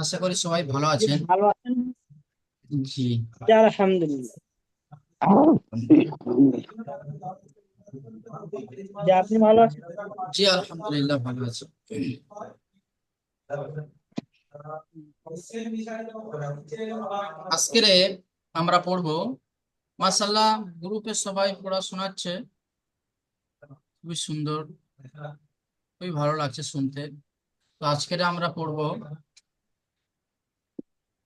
আশা করি সবাই ভালো জি, আছেন। ভালো আছেন? জি। জি, আলহামদুলিল্লাহ। জি, আপনি ভালো আছেন? জি আলহামদুলিল্লাহ ভালো আছি। আজকে আমরা পড়বো, মাশাআল্লাহ, গ্রুপে সবাই পড়া শোনাচ্ছে, খুবই সুন্দর, খুবই ভালো লাগছে শুনতে। তো আজকে আমরা পড়বো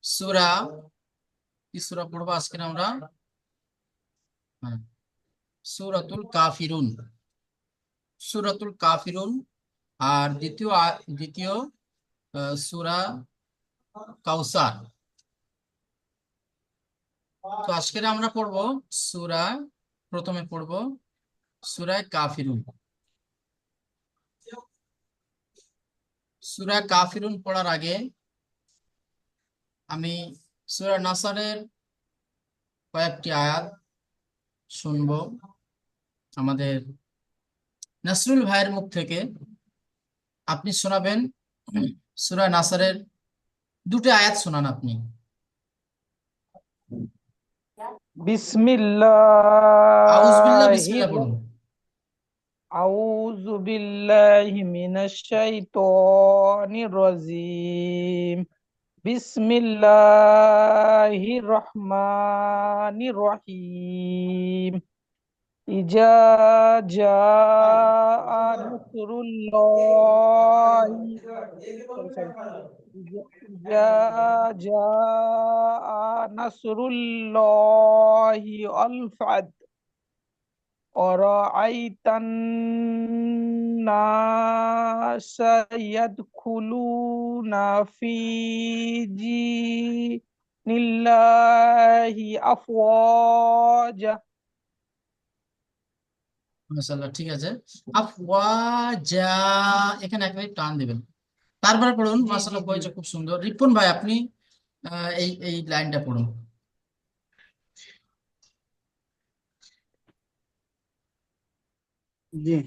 সূরা, কি সূরা পড়বো আজকে আমরা? হ্যাঁ, সূরাতুল কাফিরুন। সূরাতুল কাফিরুন। আর দ্বিতীয় সূরা কাউসার। তো আজকে আমরা পড়বো সূরা, প্রথমে পড়বো সূরা কাফিরুন। সূরা কাফিরুন পড়ার আগে আমি সূরা নাসরের কয়েকটি আয়াত শুনবো আমাদের নাসরুল ভাইয়ের মুখ থেকে। আপনি শোনাবেন সূরা নাসরের দুটি আয়াত শোনান আপনি। আউযু বিসমিল্লাহ পড়ুন। আউযু বিল্লাহি মিনাশ শাইতানির রাজিম। বিসমিল্লাহির রহমানির রহিম। ইজা জাআ নাসরুল্লাহি, সরি সরি, ইজা জাআ নাসরুল্লাহি আল ফাত أرأيت الناس يدخلون في دين الله أفواجا। মাশাআল্লাহ, ঠিক আছে। আফওয়াজা, এখানে একবারে টান দিবেন, তারপরে পড়ুন। জি জি মাশাআল্লাহ, জি বইটা খুব সুন্দর। রিপন ভাই, আপনি এই এই লাইনটা পড়ুন। জি।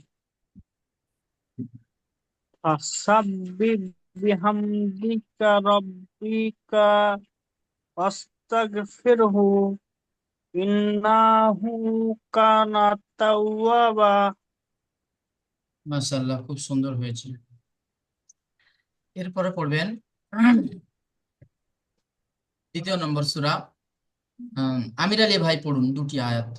ফাসাব্বিহ বিহামদিকা রাব্বিকা ওয়াস্তাগফিরহু ইন্নাহু কানা তাওয়াবা। মাশাআল্লাহ, খুব সুন্দর হয়েছে। এরপরে পড়বেন দ্বিতীয় নম্বর সূরা। আমির আলী ভাই পড়ুন দুটি আয়াত।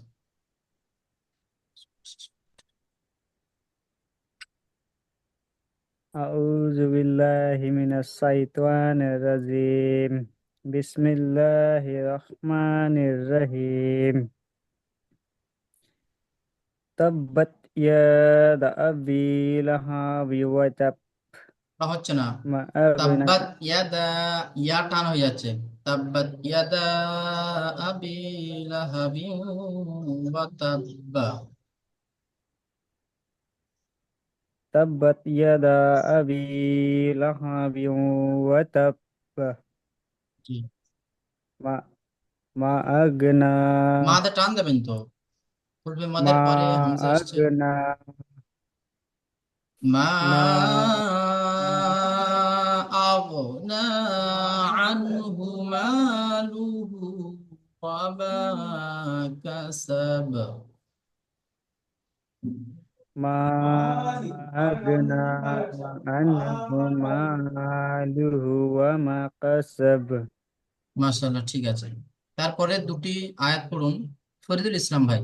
আউযু বিল্লাহি মিনাশ শাইতানির রাজিম। বিসমিল্লাহির রহমানির রহিম। তাব্বাত ইয়াদা আবি লাহাবি ওয়া তাব। তা হচ্ছে না। মা আগনা। তাব্বাত ইয়াদা, ইয়া টান হয়ে যাচ্ছে। তাব্বাত ইয়াদা আবি লাহাবিন ওয়া তাব্বা। তাব্বাত ইয়াদা আবি লাহাবি ওয়া তাব। জি। মা মা আগনা। মাতে টান দেবেন তো, পূর্বে মা মাদের পরে হামজা আসছে। আগনা। মা মা আগনা আনহু মালুহু ওয়া মা কাসাব। মা আগনা আনহু মালুহু ওয়া মা কাসাব। মাশাআল্লাহ, ঠিক আছে। তারপরে দুটি আয়াত পড়ুন ফরিদুল ইসলাম ভাই।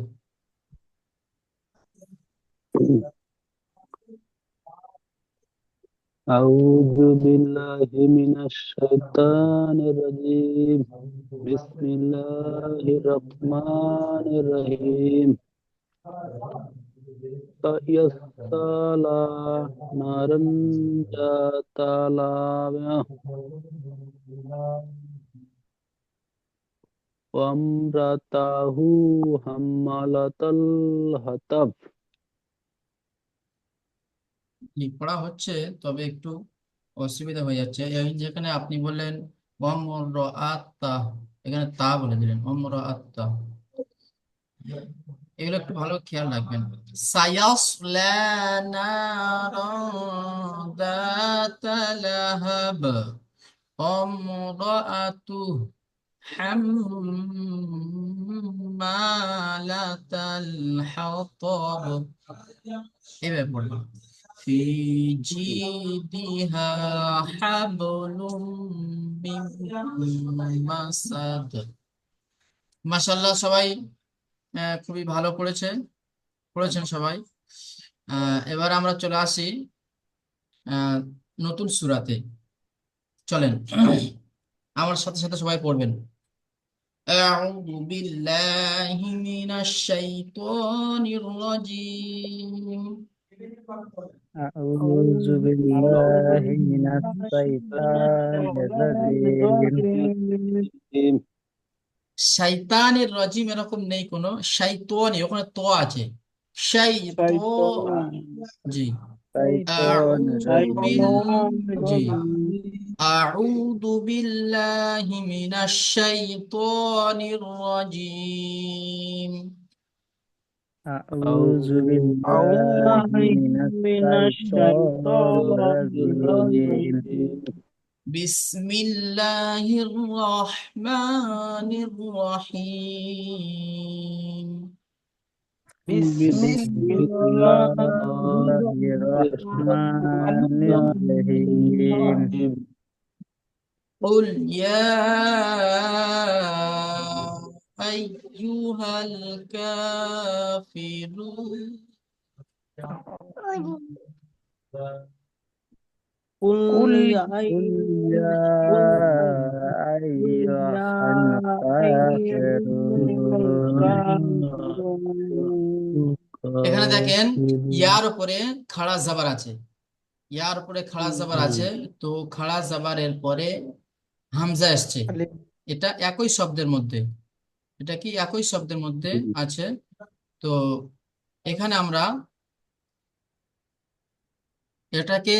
أعوذ بالله من الشيطان الرجيم. بسم الله الرحمن الرحيم. فيصلى نارا ذات لهب وامرأته حمالة الحطب. পড়া হচ্ছে, তবে একটু অসুবিধা হয়ে যাচ্ছে। এই যেখানে আপনি বললেন আত্মা, এখানে তা বলে দিলেন। এগুলো একটু ভালো খেয়াল রাখবেন। সায়াসলা নারান যাতা লাহাব وامرأته حمالة الحطب এভাবে পড়বেন। في جيدها حبل من مسد। মাশাআল্লাহ সবাই খুবই ভালো পড়েছেন সবাই। এবার আমরা চলে আসি আহ, নতুন সূরাতে। চলেন আমার সাথে সাথে সবাই পড়বেন। أعوذ بالله من الشيطان الرجيم أعوذ بالله من الشيطان الرجيم শয়তানের রাজিম এরকম নেই কোনো, শাইতানি ওখানে তো আছে, শাইতান। জি। شيطان আউযু বিল জি الرجيم আউযু বিল্লাহি মিনাশ শাইতানির রাজিম। أعوذ بالله أعوذ من من الشيطان الشيطان الرجيم الرجيم বিসমিল্লাহির রহমানির রহিম। بسم بسم الله الله الرحمن الرحيم الرحيم قل يا أيها الكافرون قل يا قل يا أيها الكافرون এখানে দেখেন ইয়ার উপরে খাড়া জাবার আছে, ইয়ার উপরে খাড়া জাবার আছে। তো খাড়া জাবারের পরে হামজা এসছে। এটা একই শব্দের মধ্যে, এটা কি একই শব্দের মধ্যে আছে। তো এখানে আমরা এটাকে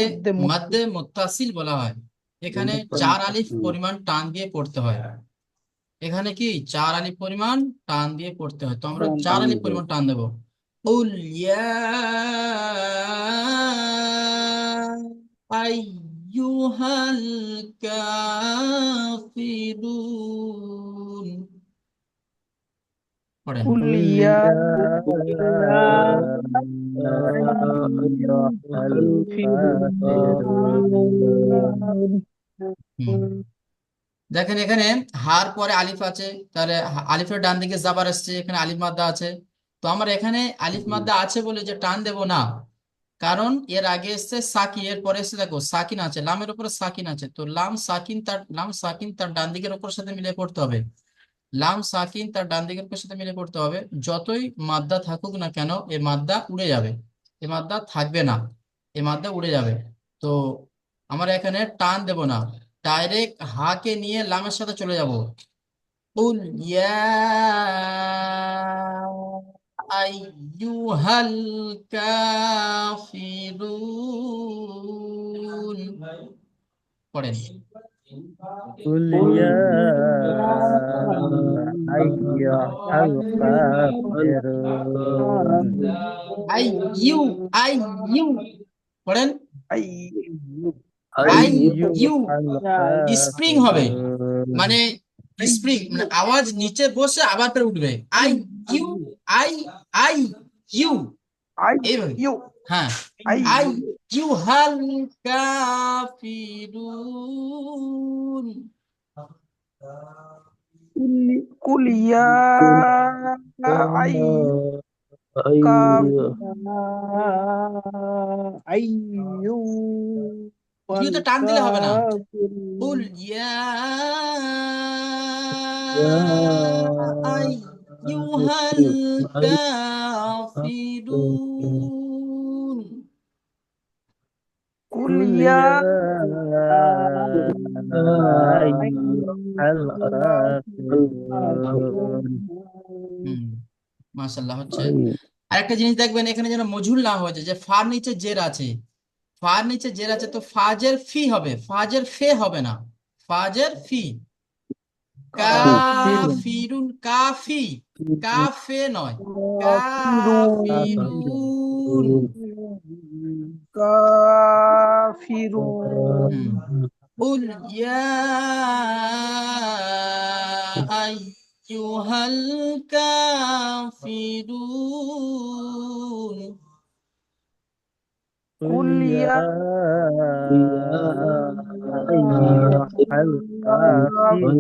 মাদ্দে মুত্তাসিল বলা হয়। এখানে 4 আলিফ পরিমাণ টান দিয়ে পড়তে হয়। এখানে কি 4 আলিফ পরিমাণ টান দিয়ে পড়তে হয়। তো আমরা 4 আলিফ পরিমাণ টান দেব। قل يا أيها الكافرون পড়েন। قل يا أيها الكافرون হুম। দেখেন এখানে হার পরে আলিফ আছে, তাহলে আলিফের ডান দিকে জাবার আসছে, এখানে আলিফ মাদ্দা আছে। তো আমরা এখানে আলিফ মাদ্দা আছে বলে যে টান দেব না, কারণ এর আগে এসছে সাকিন, এর পরে এসছে দেখো সাকিন আছে, লামের উপরে সাকিন আছে। তো লাম সাকিন তার ডান দিকের উপর সাথে মিলে পড়তে হবে। লাম সাকিন তার ডান দিকের উপর সাথে মিলে পড়তে হবে। যতই মাদ্দা থাকুক না কেন এই মাদ্দা উড়ে যাবে, এই মাদ্দা থাকবে না, এই মাদ্দা উড়ে যাবে। তো আমরা এখানে টান দেব না, ডাইরেক্ট হাকে নিয়ে লামের সাথে চলে যাব। قل يا أيها الكافرون পড়েন। قل يا أيها الكافرون আই ইউ আই ইউ পড়েন। আই ইউ أيها স্প্রিং হবে, الكافرون মানে স্প্রিং মানে আওয়াজ নিচে বসে আবার ফের উঠবে। I U I I U এইভাবে। হ্যাঁ, আই ইউ হাল কাফিরুন। قل يا أيها ইউতে টান দিলে হবে না। قل الكافرون يا أيها الكافرون قل قل يا يا أيها الكافرون হুম, মাশাআল্লাহ হচ্ছে। আরেকটা জিনিস দেখবেন এখানে যেন মজহুল না হয়ে যায়, যে ফার নিচে জের আছে, ফার নিচে জের আছে, তো ফাজের ফি হবে, ফাজের ফে হবে না, ফাজের ফি। কাফিরুন, কাফি, কাফে নয়, কাফিরুন। কাফিরুন হুম قل يا أيها الكافرون قل قل يا يا أيها الكافرون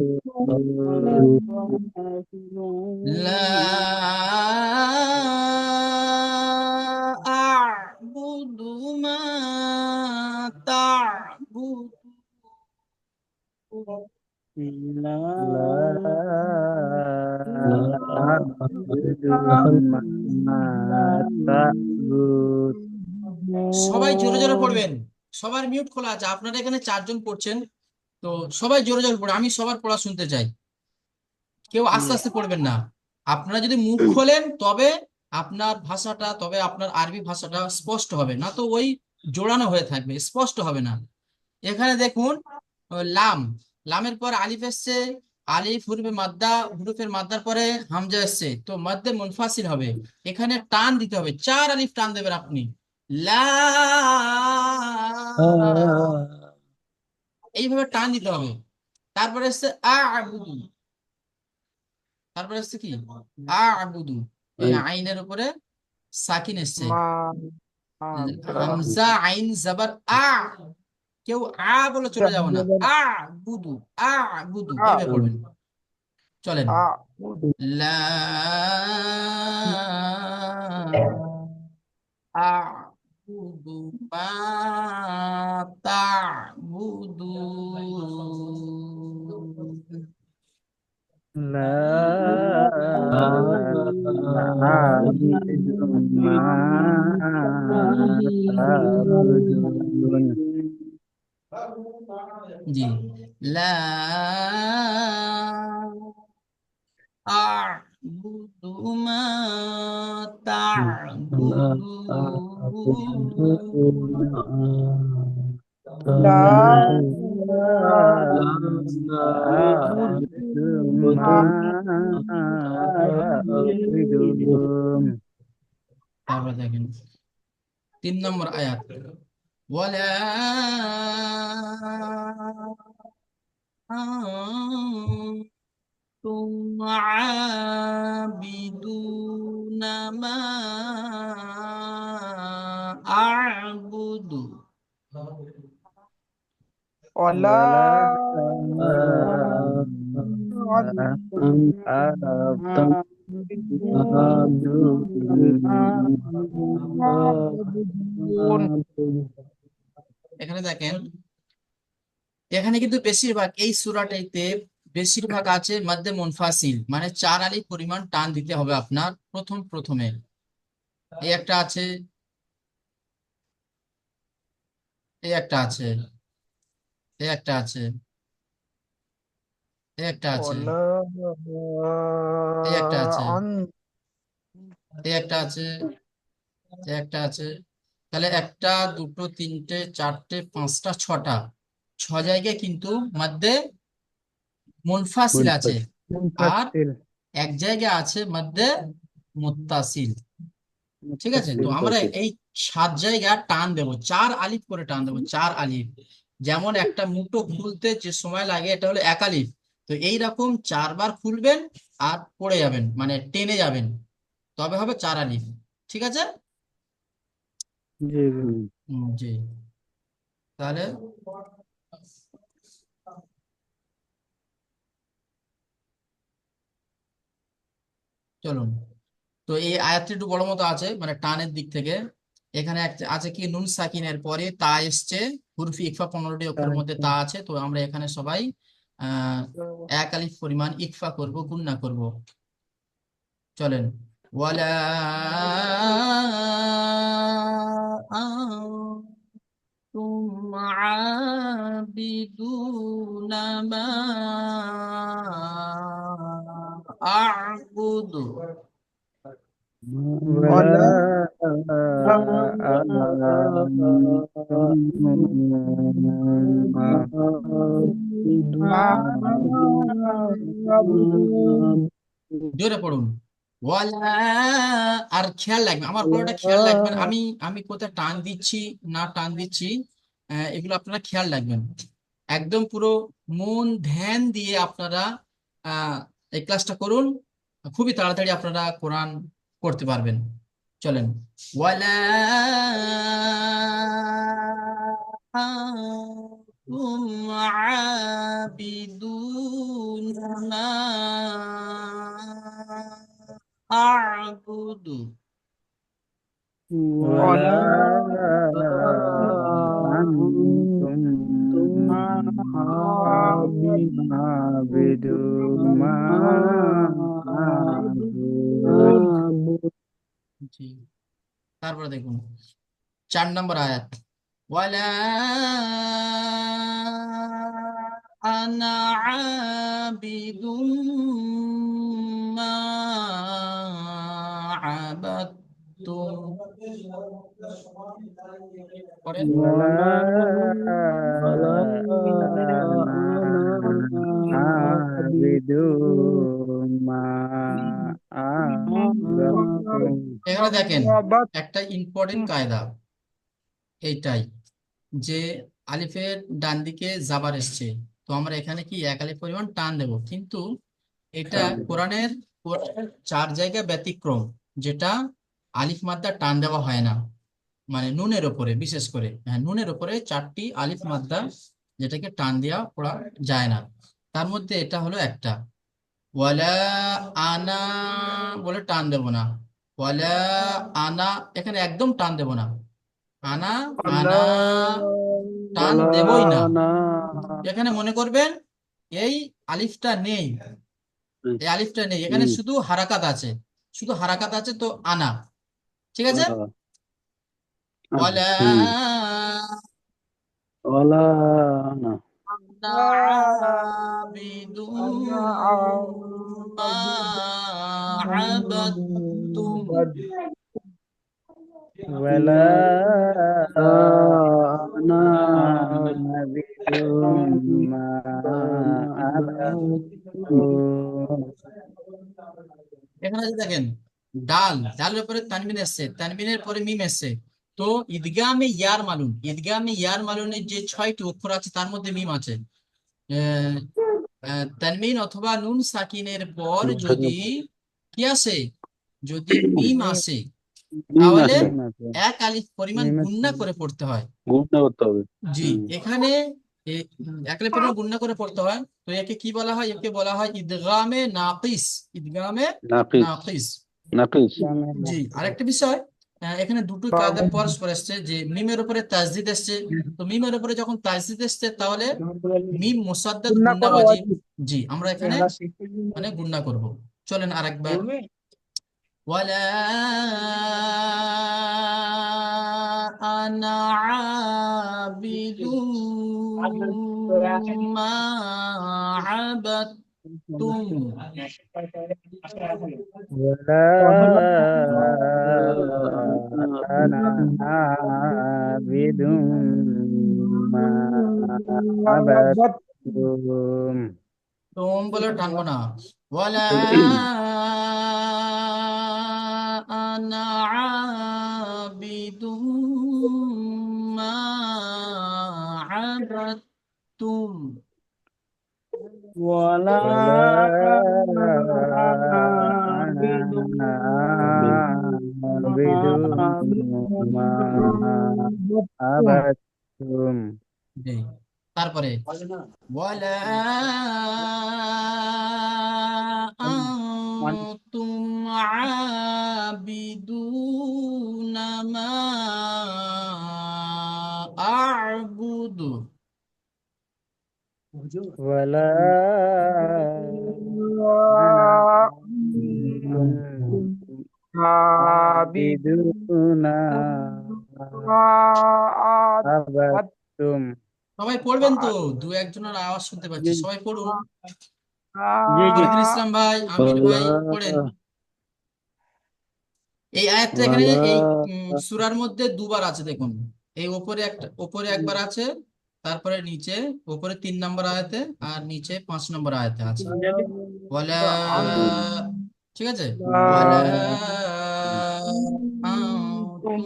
لا أعبد ما تعبدون لا أعبد ما تعبد সবাই জোরে জোরে পড়বেন, সবার মিউট খোলা আছে, আপনারা এখানে 4 জন পড়ছেন, তো সবাই জোরে জোরে পড়ে, আমি সবার পড়া শুনতে চাই, কেউ আস্তে আস্তে পড়বেন না। আপনারা যদি মুখ খোলেন তবে আপনার ভাষাটা, তবে আপনার আরবি ভাষাটা স্পষ্ট হবে, না তো ওই জোড়ানো হয়ে থাকবে, স্পষ্ট হবে না। এখানে দেখুন, লাম, লামের পর আলিফ এসছে, আলিফ হুরুফের মাদ্দার পরে হামজা এসছে, তো মধ্যে মুনফাসিল হবে, এখানে টান দিতে হবে, 4 আলিফ টান দেবেন আপনি, লা, এইভাবে টান দিতে হবে। তারপরে এসছে আবুদু, তারপরে এসছে কি আবুদু, এই আইনের উপরে সাকিন এসছে, মা হামজা আইন জবর আ, কেউ আ বলে চলে যাবো না, আ বুদু, আ বুদু এইভাবে পড়বেন। চলেন, লা আ'বুদু মা তা'বুদুন। لا أعبد ما تعبدون জি, লা আ'বুদু মা তা'বুদুন। লা أعبد ما تعبدون তারপরে দেখেন 3 নম্বর আয়াত, ওয়ালা أنتم عابدون ما أعبد ولا ولا এখানে দেখেন, এখানে কিন্তু বেশিরভাগ এই সূরাটাইতে বেশিরভাগ আছে মধ্যে মুনফাসিল, মানে 4 আলিফ পরিমাণ টান দিতে হবে আপনার প্রথমে। এই একটা আছে, এই একটা আছে, এই একটা আছে, এই একটা আছে, ولا এই একটা আছে, أنتم এই একটা আছে, এই একটা আছে, তাহলে একটা, দুটো, তিনটে, চারটে, পাঁচটা, ছটা, 6 জায়গায় কিন্তু মধ্যে মুনফাসিল আছে, আর منفصل এক জায়গায় আছে মধ্যে মুত্তাসিল। ঠিক আছে, তো متصل আমরা এই 7 জায়গা টান দেবো, 4 আলিফ করে টান দেবো, 4 আলিফ। যেমন একটা মুঠো খুলতে যে সময় লাগে এটা হলো 1 আলিফ, তো এইরকম 4 বার খুলবেন আর পড়ে যাবেন, মানে টেনে যাবেন, তবে হবে 4 আলিফ। ঠিক আছে, জি জি, তাহলে চলুন, তো এই আয়াতটি একটু বড় মতো আছে, মানে টানের দিক থেকে। এখানে আছে কি, নুন সাকিনের পরে তা এসছে, হুরফি ইকফা 15টি অক্ষরের মধ্যে তা আছে, তো আমরা এখানে সবাই 1 আলিফ পরিমাণ ইকফা করব, গুন্না করব। চলেন, ওয়ালা আনতুম আবিদুনা মা আ'বুদু। ولا জোরে পড়ুন। ওয়ালা, আর খেয়াল রাখবেন, আমার পড়াটা খেয়াল রাখবেন, আমি আমি কোথায় টান দিচ্ছি না টান দিচ্ছি, এগুলো আপনারা খেয়াল রাখবেন। একদম পুরো মন ধ্যান দিয়ে আপনারা এই ক্লাসটা করুন, খুবই তাড়াতাড়ি আপনারা কোরআন করতে পারবেন। চলেন। ওয়ালা أنتم عابدون ما أعبد ولا أنتم عابدون ما أعبد জি, তারপরে দেখুন 4 নম্বর আয়াত। ওয়ালা আনা আবিদুম মা আবাদতুম। পড়েন। ولا أنا عابد ما عبدتم এখানে দেখেন একটা ইম্পর্টেন্ট কায়দা এইটাই, যে আলিফের ডান দিকে জাবার এসছে, তো আমরা এখানে কি এক আলিফ পরিমাণ টান দেব, কিন্তু এটা কোরআনের 4 জায়গায় ব্যতিক্রম, যেটা আলিফ মাদ্দা টান দেওয়া হয় না, মানে নুনের ওপরে, বিশেষ করে হ্যাঁ নুনের ওপরে 4টি আলিফ মাদ্দা যেটাকে টান দেওয়া পড়া যায় না, তার মধ্যে এটা হলো একটা। ওয়ালা আনা বলে টান দেব না, ওয়ালা আনা এখানে একদম টান দেব না, আনা আনা টান দেবই না। এখানে মনে করবেন এই আলিফটা নেই, এই আলিফটা নেই, এখানে শুধু হারাকাত আছে, শুধু হারাকাত আছে, তো আনা, ঠিক আছে। ওয়ালা ولا أنا আবিদুম মা আবাদতুম। ولا أنا عابد ما عبدتم এখানে যে দেখেন ডালের উপরে তানবিন এসছে, তানবিনের পরে মিম এসছে, তো ঈদগামে ইয়ার মালুনের যে 6টি অক্ষর আছে তার মধ্যে মিম আছে। আহ, তানবিন অথবা নুন সাকিনের পর যদি কি আসে, যদি মিম আসে, তাহলে এক আলিফ পরিমাণ গুণনা করে পড়তে হয়। গুণনা করতে হবে। জি, এখানে এক আলিফ পরিমাণ গুণনা করে পড়তে হয়, তো একে কি বলা হয়, একে বলা হয় ইদগামে নাকিস, ইদগামে নাফিস নাকিস। নাফিস জি, আরেকটা বিষয়, এখানে দুটো কায়দা পরস্পর এসছে, যে মিমের উপরে তাসদিদ এসছে, তো মিমের উপরে যখন তাসদিদ এসছে তাহলে মিম মুসাদ্দাদ গুন্না ওয়াজিব। জি, আমরা এখানে মানে গুন্না করব। চলেন আরেকবার। ওয়ালা আনা আবিদুম মা আবাদতুম। ولا أنا عابد ما عبدتم তোম বলে টানবো না। ওয়ালা আনা আবিদুম মা আবাদতুম। ولا أنا عابد ما عبدتم জি, তারপরে ওয়ালা আনতুম আবিদুনা মা আ'বুদু। ولا أنا عابدون عبدتم সবাই পড়বেন তো, দু একজনের আওয়াজ শুনতে পাচ্ছি, সবাই পড়ুন। জি জি ফরিদুল ইসলাম ভাই, আমির ভাই, পড়েন। এই আয়াতটা এখানে এই ولا সূরার মধ্যে দুবার আছে দেখুন। এই উপরে একবার আছে, তারপরে নিচে উপরে 3 নম্বর আয়াতে আর নিচে 5 নম্বর আয়াতে আছে। ওয়ালা, ঠিক আছে, ওয়ালা আনতুম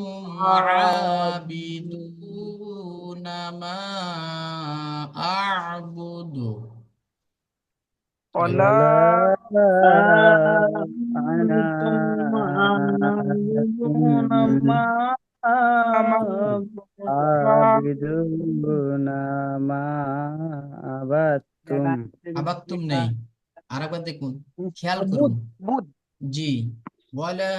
আবিদুনা মা আ'বুদু। বলেন। ولا أنا أنتم عابدون ما عابدون ما عبدتم আবাত্তুম নেই, আরেকবার দেখুন, খেয়াল করুন। বুধ বুধ জি, ওয়ালা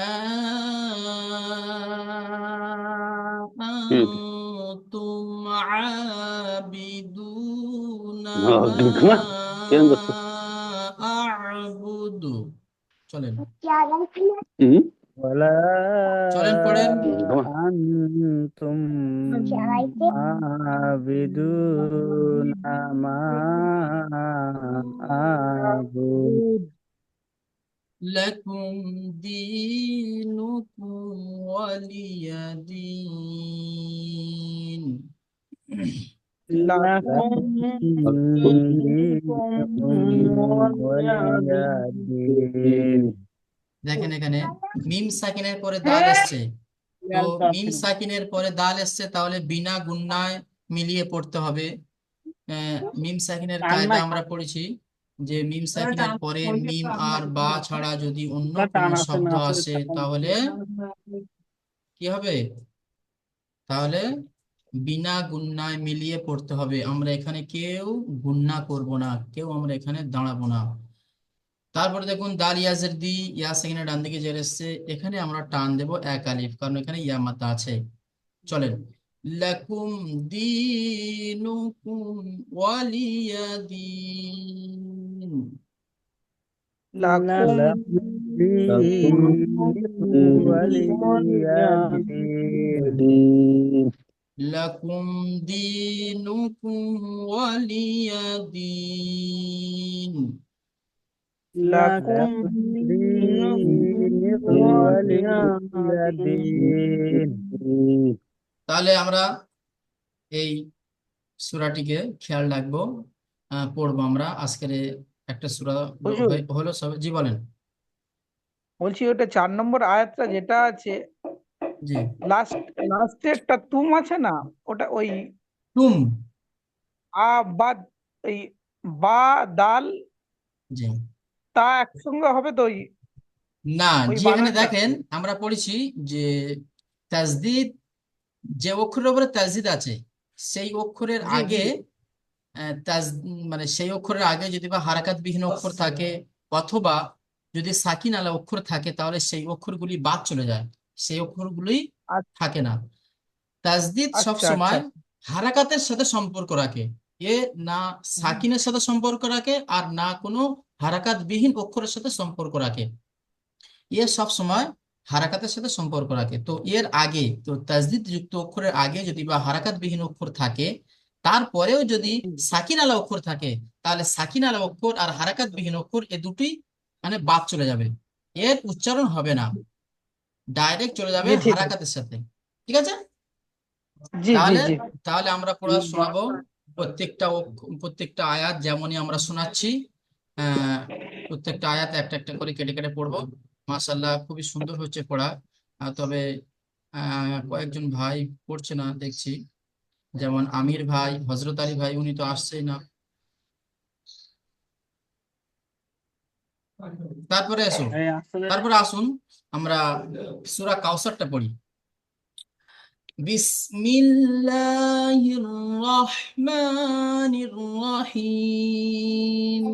আনতুম আবিদুনা মা আ'বুদু। চলেন ولا চলেন পড়েন। أنتم عابدون ما أعبد লাকুম দীনুকুম ওয়ালিয়া দীন। لكم دينكم ولي دين দেখেন এখানে মিম সাকিনের পরে দাল এসছে, তো মিম সাকিনের পরে দাল এসছে, তাহলে বিনা গুন্নায় মিলিয়ে পড়তে হবে। মিম সাকিনের কায়দা আমরা পড়েছি যে মিম সাকিনের পরে মিম আর বা ছাড়া যদি অন্য কোনো শব্দ আসে তাহলে কি হবে, তাহলে বিনা গুন্নায় মিলিয়ে পড়তে হবে। আমরা এখানে কেউ গুন্না করব না, কেউ আমরা এখানে দাঁড়াবো না। তারপরে দেখুন দাল ইয়াজের দি, ইয়া সেকেন্ডের ডান দিকে জের এসছে, এখানে আমরা টান দেব এক আলিফ, কারণ এখানে ইয়া মাত্রা আছে। চলেন, লাকুম দীনুকুম ওয়ালিয়া দীন। লাকুম دينكم ولي دين লাকুম দীনুকুম ওয়ালিয়া দীন। লাকুম لكم دينكم ولي دين তাহলে আমরা এই সূরাটিকে খেয়াল রাখবো, পড়বো আমরা আজকের একটা সূরা হুজুর হলো সব। জি বলেন। বলছি ওটা 4 নম্বর আয়াতটা যেটা আছে জি, লাস্টেরটা তুম আছে না, ওটা ওই তুম। আ বা এই বা দাল জি, তা একসঙ্গে হবে তো ওই না, ওই জি, এখানে বানানটা দেখেন আমরা পড়েছি যে তাজদিদ, যে অক্ষরের উপরে তাজদিদ আছে সেই অক্ষরের জি আগে জি তাজ মানে সেই অক্ষরের আগে যদি বা হারাকাতবিহীন অক্ষর থাকে অথবা যদি সাকিন আলা অক্ষর থাকে, তাহলে সেই অক্ষরগুলি বাদ চলে যায়, সেই অক্ষরগুলি আচ্ছা থাকে না। তাজদিদ সব আচ্ছা আচ্ছা সময় হারাকাতের সাথে সম্পর্ক রাখে, এ না সাকিনের সাথে সম্পর্ক রাখে আর না কোনো হারাকাতবিহীন অক্ষরের সাথে সম্পর্ক রাখে, এ সব সময় হারাকাতের সাথে সম্পর্ক রাখে। তো এর আগে, তো তাজদিদ যুক্ত অক্ষরের আগে যদি বা হারাকাতবিহীন অক্ষর থাকে, তারপরেও যদি সাকিন আলা অক্ষর থাকে, তাহলে সাকিন আলা অক্ষর আর হারাকাতবিহীন অক্ষর এ দুটি মানে বাদ চলে যাবে, এর উচ্চারণ হবে না, ডাইরেক্ট চলে যাবে জি ঠিক আছে হারাকাতের সাথে। ঠিক আছে, জি জি তাহলে জি তাহলে আমরা পড়া শোনাবো প্রত্যেকটা আয়াত যেমনই আমরা শোনাচ্ছি, আহ প্রত্যেকটা আয়াত একটা একটা করে কেটে কেটে পড়বো। মাশাআল্লাহ খুবই সুন্দর হচ্ছে পড়া। তবে কয়েকজন ভাই পড়ছে না দেখছি, যেমন আমির ভাই, হজরত আলী ভাই, উনি তো আসছেই না। তারপরে তারপরে আসুন আমরা সূরা কাউসারটা পড়ি। বিসমিল্লাহির রহমানির রহিম।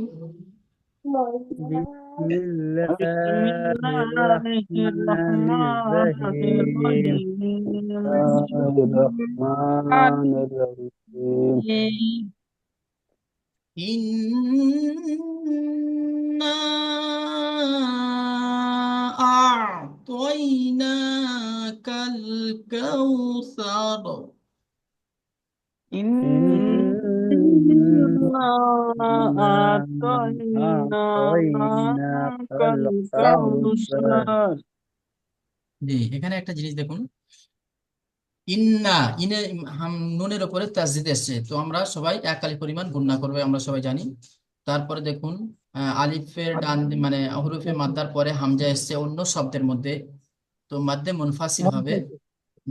بسم الله بسم الله الرحمن الرحمن الرحيم الرحيم الرحمن الرحيم إنا أعطيناك الكوثر. ইন إنا إنا أعطيناك أعطيناك الكوثر الكوثر জি, এখানে একটা জিনিস দেখুন, ইন্না, ইনে নুনের উপরে তাসদিদ এসছে, তো আমরা সবাই এক আলিফ পরিমাণ গুণনা করবে, আমরা সবাই জানি। তারপরে দেখুন, আলিফের মানে হরফে মাদ্দার পরে হামজা এসছে অন্য শব্দের মধ্যে, তো মাদ্দে মুনফাসিল হবে।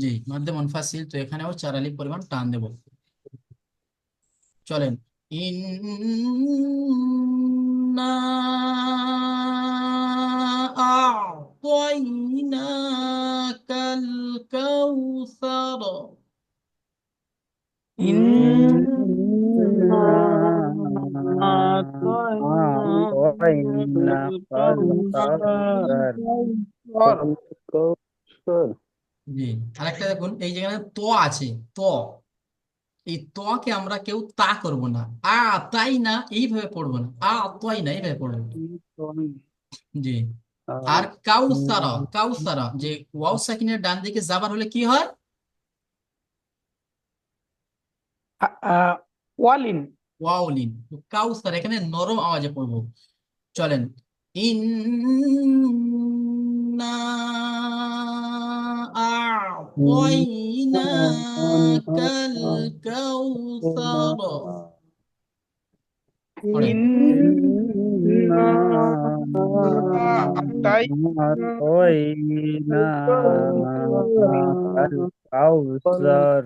জি, মাদ্দে মুনফাসিল, তো এখানেও 4 আলিফ পরিমাণ টান দেব। চলেন, ইন্না আ'তাইনাকাল কাউসার। إنا أعطيناك أعطيناك الكوثر الكوثر الكوثر জি, আরেকটা দেখুন, এই যেখানে ত আছে, ত, এই তকে আমরা কেউ তা করব না, তাই না এইভাবে পড়বো না, তাই না এইভাবে পড়বো। জি, আর কাউসারা, কাউসারা যে ওয়াও সাকিনের ডান দিকে যাবার হলে কি হয়? ওয়ালিন। ওয়াওলিন। তো কাউসার এখানে নরম আওয়াজে পড়বো। চলেন, ইন্না আ'তাইনাকাল কাউসার। পড়েন, إنا أعطيناك الكوثر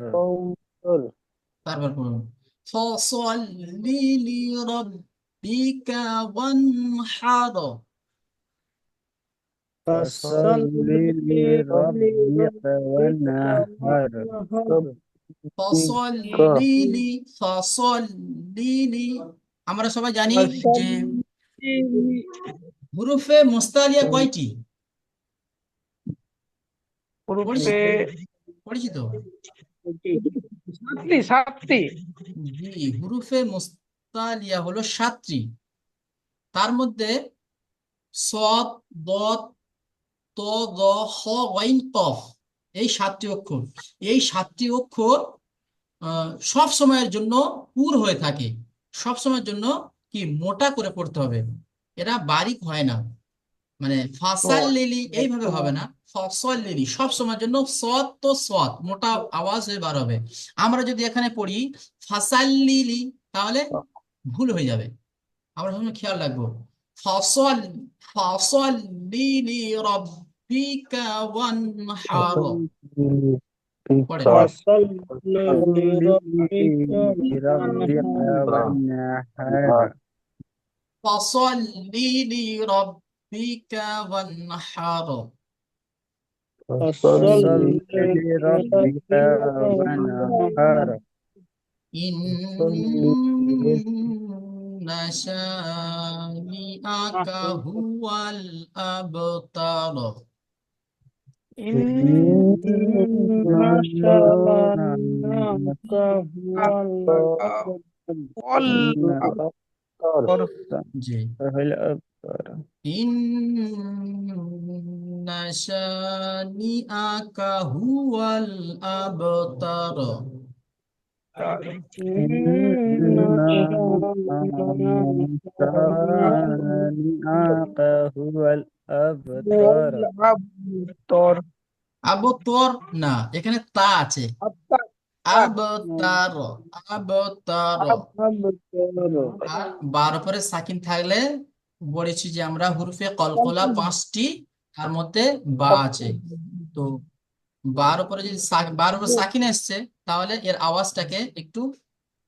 তারপর পড়ুন, ফসল্লি লিরাব্বিকা ওয়ানহার। فصل لربك وانحر ফসল্লি ফসল্লি, আমরা সবাই জানি যে হুরুফে মুস্তালিয়া কয়টি? পড়েছি, হরফে পড়েছি তো। সাতটি। জি, হুরুফে মুস্তালিয়া হলো 7টি। তার মধ্যে সদ, দদ, ত, দ, হ, গইন, কফ, এই 7টি অক্ষর, এই 7টি অক্ষর সব সময়ের জন্য পুর হয়ে থাকে, সব সময়ের জন্য কি মোটা করে পড়তে হবে, এরা বারিক হয় না, মানে ফাসাল লিলি এইভাবে হবে না, ফসল লিলি সব সময়ের জন্য সৎ, তো সৎ মোটা আওয়াজ হয়ে বার হবে। আমরা যদি এখানে পড়ি ফাসাল লিলি, তাহলে ভুল হয়ে যাবে, আমরা সবসময় খেয়াল রাখবো। ফসল, ফসল লিলি রব্বিকা ওয়ানহার। পড়েন, فصل لربك وانحر ফসল লিলি রব্বিকা ওয়ানহার। فصل لربك وانحر ইন্না শানিআকা হুয়াল আবতার। إن شانئك هو الأبتر জি, الأبتر ইন্না শানিআকা হুয়াল আবতার। إن شانئك هو الأبتر আবতর না, এখানে তা আছে, আবতার, আবতার। আর বার উপরে সাকিন থাকলে বলেছি যে আমরা হুরফে কলকলা 5টি, তার মধ্যে বা আছে, তো বার উপরে যদি বার উপরে সাকিন এসছে, তাহলে এর আওয়াজটাকে একটু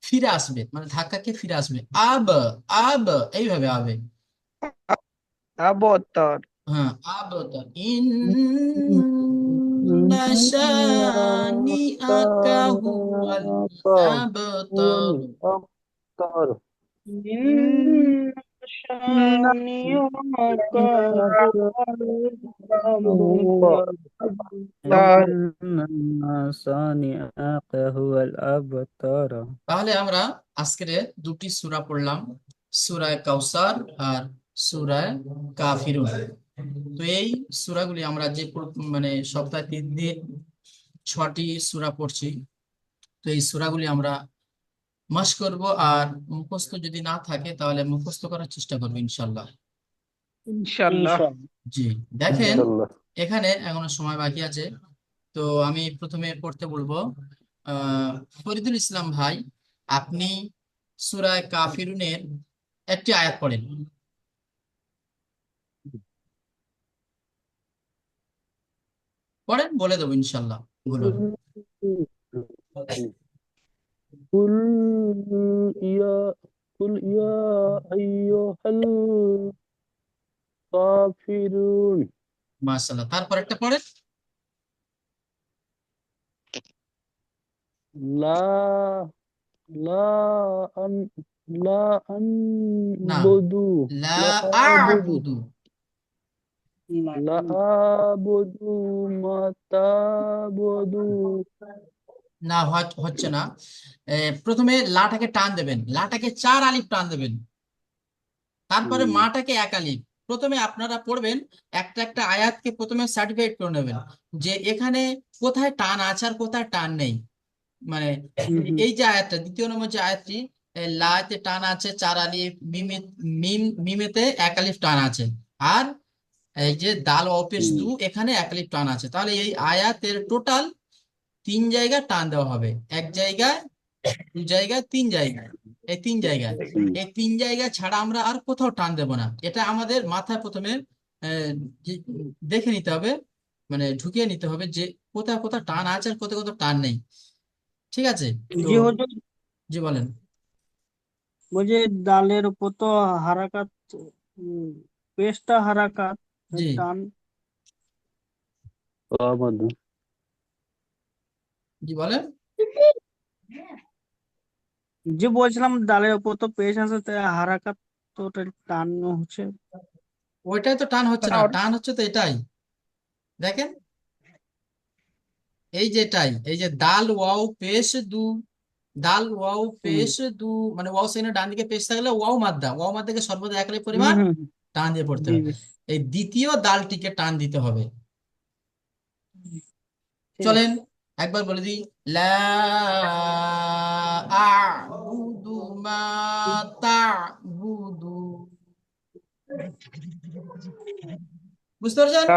ফিরে আসবে, মানে ধাক্কাকে ফিরে আসবে, আব, আব এইভাবে হবে। আবতার। হ্যাঁ, আবতার, ইন্না শানিআকা হুয়াল আবতার। إن شانئك هو তার إن شانئك هو الأبتر তাহলে আমরা আজকের দুটি সূরা পড়লাম, সূরায়ে কাউসার আর সূরায়ে কাফিরুন। তো এই সূরাগুলি আমরা যে মানে সপ্তাহে 3 দিন 6টি সূরা পড়ছি, তো এই সূরাগুলি আমরা মাস করব, আর মুখস্থ যদি না থাকে তাহলে মুখস্থ করার চেষ্টা করবো ইনশাল্লাহ। ইনশাল্লাহ। জি, দেখেন, এখানে এখনো সময় বাকি আছে। তো আমি প্রথমে পড়তে বলবো। ফরিদুল ইসলাম ভাই, আপনি সূরা কাফিরুনের একটি আয়াত পড়েন। পড়েন, বলে দেবো ইনশাল্লাহ। বলুন। قل يا قل يا أيها الكافرون মাশাল্লাহ, তারপর একটা পড়েন। لا لا أن لا না, أعبد লা لا أعبد আ'বুদু। لا أعبد ما تعبدون না, হচ্ছে না। প্রথমে লাটাকে টান দেবেন, লাটাকে 4 আলিফ টান দেবেন, তারপরে মাটাকে 1 আলিফ। প্রথমে আপনারা পড়বেন, একটা একটা আয়াতকে প্রথমে সার্টিফাইড করে নেবেন যে এখানে কোথায় টান আছে আর কোথায় টান নেই। মানে এই যে আয়াতটা, 2 নম্বর যে আয়াতটি, লাতে টান আছে 4 আলিফ, মিমেতে 1 আলিফ টান আছে, আর এই যে দাল অপেশ দু, এখানে 1 আলিফ টান আছে। তাহলে এই আয়াতের টোটাল 3 জায়গায় টান দেওয়া হবে। এক জায়গায়, 2 জায়গায়, 3 জায়গায়। এই 3 জায়গায়, এই 3 জায়গা ছাড়া আমরা আর কোথাও টান দেব না। এটা আমাদের মাথায় প্রথমে যে- দেখে নিতে হবে, মানে ঢুকিয়ে নিতে হবে যে কোথায় কোথায় টান আছে আর কোথায় কোথাও টান নেই। ঠিক আছে? তো জি হুজুর, জি বলেন। বলছে ডালের উপর তো হারাকাত, উম, পেশটা হারাকাত, জি টান। آمد জি বলেন। যে বলছিলাম ডালের উপর তো পেশ আছে, তাই হারাকাত, তো ওটা টান হচ্ছে। ওইটাই তো টান হচ্ছে না না, টান হচ্ছে তো এটাই। দেখেন, এই যে এটাই, এই যে দাল ওয়াও পেশ দু, দাল ওয়াও হুম পেশ দু, মানে ওয়াও সেখানে ডান দিকে পেশ থাকলে ওয়াও মাদ্দা, ওয়াও মাদ্দাকে সর্বদা 1 আলিফ হুম পরিমাণ হুম, টান দিয়ে পড়তে জি হবে। জি, এই দ্বিতীয় দালটিকে টান দিতে হবে। ঠিক আছে। চলেন একবার বলে দিই, লা আ'বুদু মা তা'বুদু। বুঝতে পারছেন? لا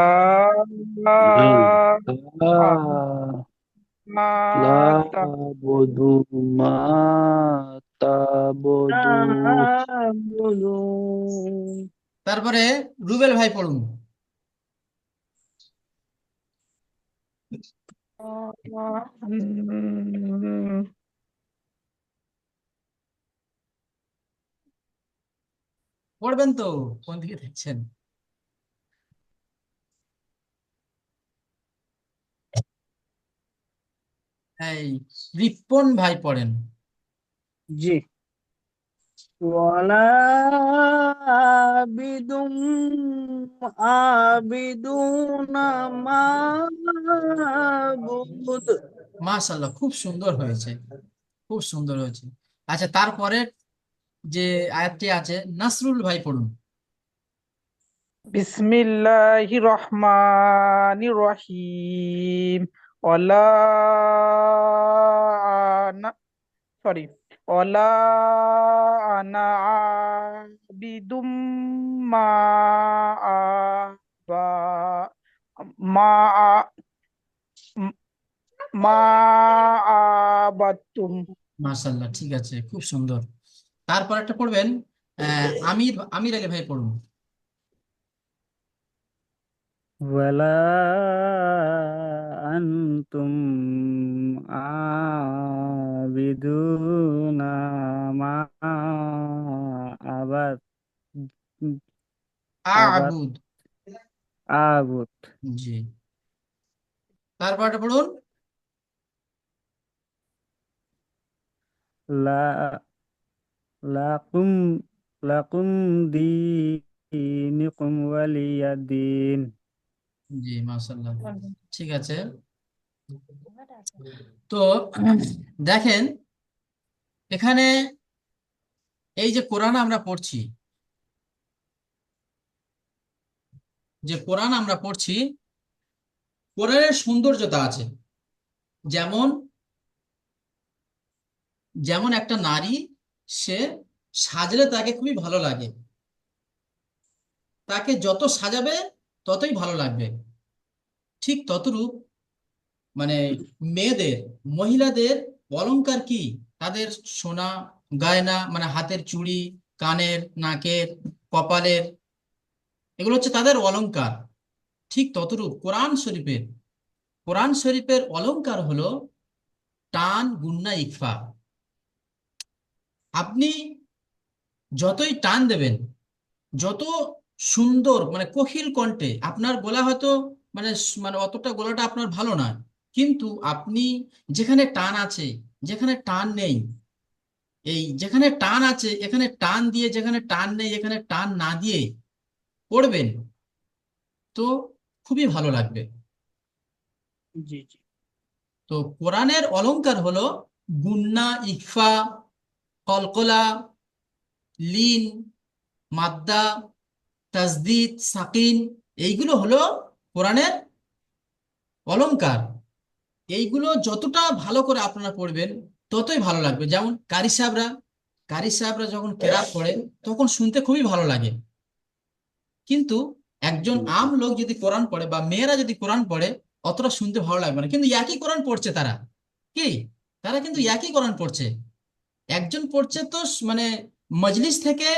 لا أعبد ما تعبدون বলুন। তারপরে রুবেল ভাই পড়ুন। পড়বেন তো, কোন দিকে দেখছেন? এই রিপন ভাই পড়েন। জি, ওয়ালা আবিদুম আবিদুনা মাবুদ। মাশাল্লাহ, খুব সুন্দর হয়েছে, খুব সুন্দর হয়েছে। আচ্ছা, তারপরে যে আয়াতটি আছে, নাসরুল ভাই পড়ুন। বিসমিল্লাহির রহমানির রহিম। ওয়ালা আনা সরি ওয়ালা আনা আবিদুম মা আবা মা আ- মা আবাতুম। মাশাল্লাহ, ঠিক আছে, খুব সুন্দর। তারপর একটা পড়বেন, আমির আমির আলী ভাই পড়ুন। ولا أنتم عابدون ما أعبد أعبد আবুদ। أعبد জি, তারপর একটা পড়ুন। لا لكم لكم دينكم ولي دين জি, মাশাল্লাহ, ঠিক আছে। তো দেখেন, এখানে এই যে কোরআন আমরা পড়ছি, যে কোরআন আমরা পড়ছি, কোরআনের সৌন্দর্যতা আছে। যেমন, যেমন একটা নারী, সে সাজলে তাকে খুবই ভালো লাগে, তাকে যত সাজাবে ততই ভালো লাগবে। ঠিক ততরূপ মানে মেয়েদের, মহিলাদের অলংকার কি, তাদের সোনা গয়না, মানে হাতের চুড়ি, কানের, নাকের, কপালের, এগুলো হচ্ছে তাদের অলংকার। ঠিক ততরূপ কোরআন শরীফের অলংকার হলো টান, গুন্না, ইকফা। আপনি যতই টান দেবেন, যত সুন্দর মানে কোকিল কণ্ঠে আপনার গলা হয়তো মানে অতটা গলাটা আপনার ভালো না, কিন্তু আপনি যেখানে টান আছে, যেখানে টান নেই, এই যেখানে টান আছে এখানে টান দিয়ে, যেখানে টান নেই এখানে টান না দিয়ে পড়বেন, তো খুবই ভালো লাগবে। জি জি। তো কোরআনের অলংকার হলো গুন্না, ইকফা, কলকলা, লিন, মাদ্দা, তাসদিদ, সাকিন, এইগুলো হলো কোরআনের অলংকার। এইগুলো যতটা ভালো করে আপনারা পড়বেন ততই ভালো লাগবে। যেমন কারি সাহেবরা যখন কেরাত পড়ে তখন শুনতে খুবই ভালো লাগে, কিন্তু একজন আম লোক যদি কোরআন পড়ে বা মেয়েরা যদি কোরআন পড়ে অতটা শুনতে ভালো লাগবে না, কিন্তু একই কোরআন পড়ছে তারা, কি, তারা কিন্তু একই কোরআন পড়ছে। একজন পড়ছে তো মানে মজলিস থেকে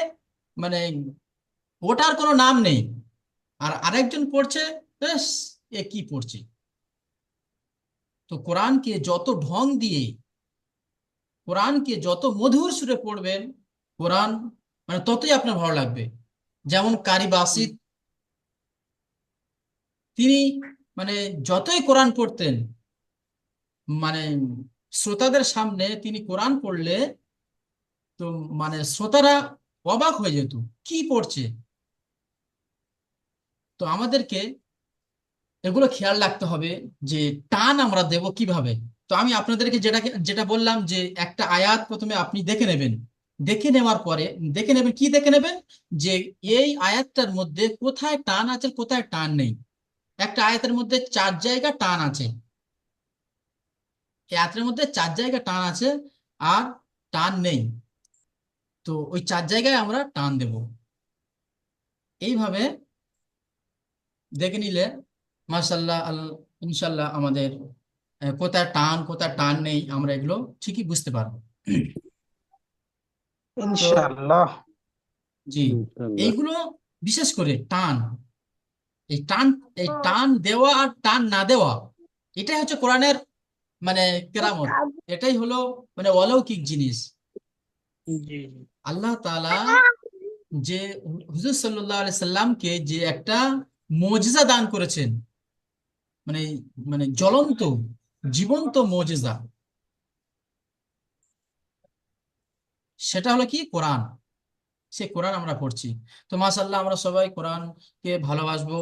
মানে ওটার কোনো নাম নেই, আর আরেকজন পড়ছে, ব্যাস, এ কি পড়ছে। তো কোরআনকে যত মধুর সুরে পড়বেন, কোরআন মানে ততই আপনার ভালো লাগবে। যেমন কারি বাসিত, তিনি মানে যতই কোরআন পড়তেন, মানে শ্রোতাদের সামনে তিনি কোরআন পড়লে তো মানে শ্রোতারা অবাক হয়ে যেত, কি পড়ছে। তো আমাদেরকে এগুলো খেয়াল রাখতে হবে যে টান আমরা দেব কিভাবে। তো আমি আপনাদেরকে যেটা যেটা বললাম যে একটা আয়াত প্রথমে আপনি দেখে নেবেন, দেখে নেওয়ার পরে দেখে নেবেন, কি দেখে নেবেন, যে এই আয়াতটার মধ্যে কোথায় টান আছে কোথায় টান নেই। একটা আয়াতের মধ্যে 4 জায়গা টান আছে, এই আয়াতের মধ্যে 4 জায়গা টান আছে আর টান নেই, তো ওই 4 জায়গায় আমরা টান দেব। এইভাবে দেখে নিলে মাশাল্লাহ ইনশাল্লাহ আমাদের কোথায় টান কোথায় টান নেই আমরা এগুলো ঠিকই বুঝতে পারবো। তো ইনশাআল্লাহ। জি, ইনশাআল্লাহ। এইগুলো বিশেষ করে টান, এই টান, এই টান দেওয়া আর টান না দেওয়া, এটাই হচ্ছে কোরআনের মানে কেরামত, এটাই হলো মানে অলৌকিক জিনিস। জি জি। আল্লাহ তাআলা যে হুজুর সাল্লাল্লাহু আলাইহি সাল্লামকে যে একটা মুজিজা দান করেছেন, মানে মানে জ্বলন্ত জীবন্ত মুজিজা, সেটা হলো কি কোরআন। সে কোরআন আমরা পড়ছি। তো মাশাআল্লাহ আমরা সবাই কোরআনকে ভালোবাসবো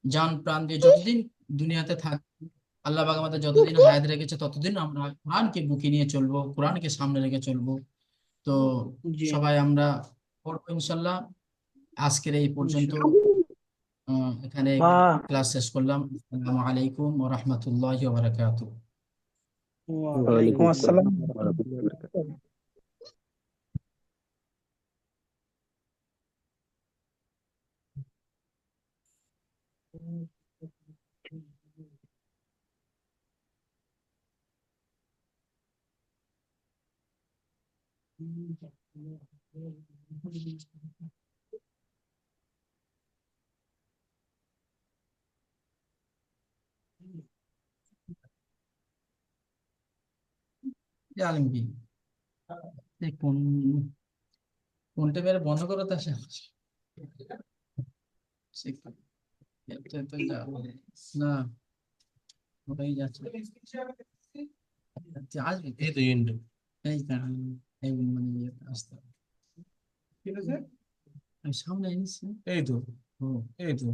জান প্রাণ দিয়ে, যতদিন দুনিয়াতে থাকবো, আল্লাহ পাক আমাদের যতদিন হায়াত রেখেছে ততদিন আমরা কোরআনকে বুকে নিয়ে চলবো, কোরআনকে সামনে রেখে চলবো। তো জি সবাই আমরা পড়বো ইনশাল্লাহ। আজকের এই পর্যন্ত ইনশাআল্লাহ। এখানে ক্লাস শেষ করলাম। আসসালামু আলাইকুম ওয়া রাহমাতুল্লাহি ওয়া বারাকাতুহু। ওয়ালাইকুম ওয়ালাইকুম আসসালাম আসসালাম। ওয়া রাহমাতুল্লাহি ওয়া বারাকাতুহু। আলম কি এই কোনটা মেরে বন্ধ করো তা না, ওটাই যাচ্ছে। আচ্ছা, আসবে এই তো এন্ড, এই কারণ এই মানে আসতে হবে। ঠিক আছে, আমি সামনে এনেছি, এই তো, ও এই তো।